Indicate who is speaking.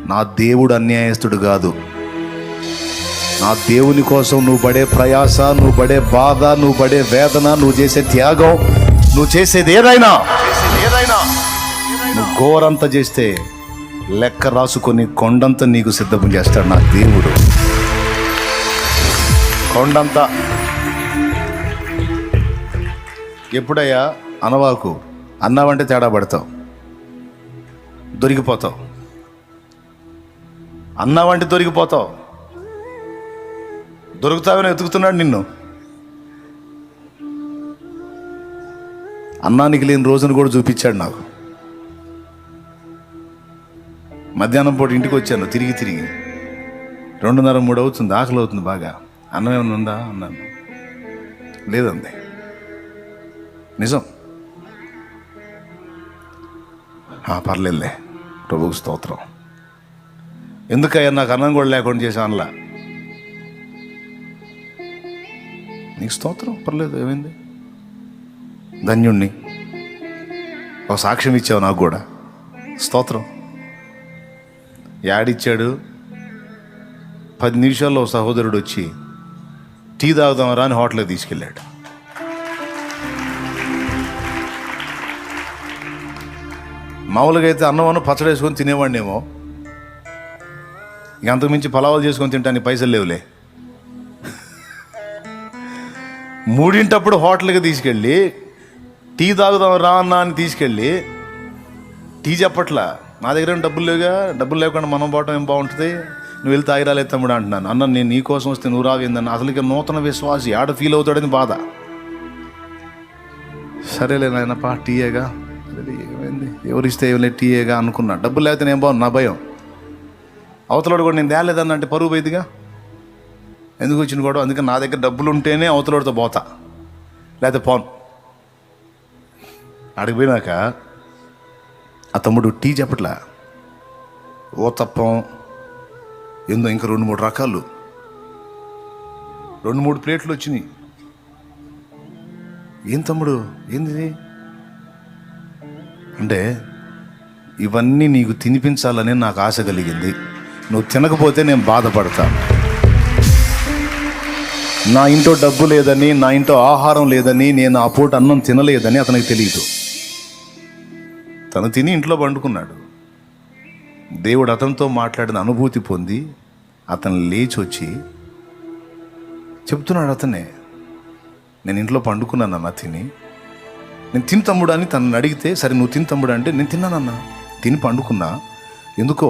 Speaker 1: నా దేవుడు అన్యాయస్తుడు కాదు. నా దేవుని కోసం నువ్వు పడే ప్రయాస, నువ్వు పడే బాధ, నువ్వు పడే వేదన, నువ్వు చేసే త్యాగం, నువ్వు చేసేది ఏదైనా నువ్వు ఘోరంత చేస్తే లెక్క రాసుకొని కొండంత నీకు సిద్ధం చేస్తాడు నా దేవుడు. కొండంత. ఎప్పుడయ్యా అనవాకు, అన్నావంటే తేడా పడతావు, దొరికిపోతావు. అన్నావంటే దొరికిపోతావు. దొరుకుతావని వెతుకుతున్నాడు నిన్ను. అన్నానికి లేని రోజును కూడా చూపించాడు నాకు. మధ్యాహ్నం పూట ఇంటికి వచ్చాను తిరిగి 2:30, 3 అవుతుంది. ఆకలి అవుతుంది బాగా. అన్నం ఏమైనా ఉందా అన్నాను. లేదండి. నిజం. పర్లేదులే, ప్రభువుకి స్తోత్రం. ఎందుకయ్యా నాకు అన్నం కూడా లేకుండా చేశానులా. నీకు స్తోత్రం, పర్లేదు, ఏమైంది, ధన్యుణ్ణి, ఒక సాక్ష్యం ఇచ్చావు నాకు కూడా, స్తోత్రం. యాడిచ్చాడు? 10 నిమిషాల్లో ఒక సహోదరుడు వచ్చి టీ తాగుదామరా అని హోటల్కి తీసుకెళ్ళాడు. మామూలుగా అయితే అన్నం పచ్చడి వేసుకొని తినేవాడినేమో. ఇంక అంతకుమించి పలావాలు చేసుకొని తింటానికి పైసలు లేవులే. 3 హోటల్కి తీసుకెళ్ళి టీ తాగుదాం రా అన్న అని తీసుకెళ్ళి టీ చెప్పట్లా. నా దగ్గర డబ్బులు లేవుగా, డబ్బులు లేకుండా మనం పోవటం ఏం బాగుంటుంది, నువ్వు వెళ్ళి తాగిరాలేదు తమ్ముడు అంటున్నాను. అన్న నేను నీ కోసం వస్తే నువ్వు రావేందన్న. అసలుకి నూతన విశ్వాసి ఆడ ఫీల్ అవుతాడని బాధ. సరేలే నాయనపా, టీయేగా, ఏమైంది, ఎవరిస్తే ఏమైనా టీయేగా అనుకున్నా. డబ్బులు లేకపోతే నేను బాగుంది, నా భయం. అవతలోడు కూడా నేను తేలేదన్నంటే పరువు పోయిదిగా. ఎందుకు వచ్చిన కూడా, అందుకని నా దగ్గర డబ్బులు ఉంటేనే అవతలోడితో పోతా, లేకపోతే పోను. ఆడికి పోయినాక ఆ తమ్ముడు టీ చెప్పట్లా, ఓతప్పం ఏందో ఇంకా 2-3 రకాలు, 2-3 ప్లేట్లు వచ్చినాయి. ఏం తమ్ముడు ఏంది అంటే, ఇవన్నీ నీకు తినిపించాలని నాకు ఆశ కలిగింది, నువ్వు తినకపోతే నేను బాధపడతాను. నా ఇంట్లో డబ్బు లేదని, నా ఇంట్లో ఆహారం లేదని, నేను ఆ పూట అన్నం తినలేదని అతనికి తెలియదు. తను తిని ఇంట్లో పండుకున్నాడు. దేవుడు అతనితో మాట్లాడిన అనుభూతి పొంది అతను లేచి వచ్చి చెప్తున్నాడు. అతనే, నేను ఇంట్లో పండుకున్నానన్నా తిని, నేను తిని తమ్ముడు అని తనని అడిగితే, సరే నువ్వు తిని తమ్ముడు అంటే, నేను తిన్నానన్నా, తిని పండుకున్నా. ఎందుకో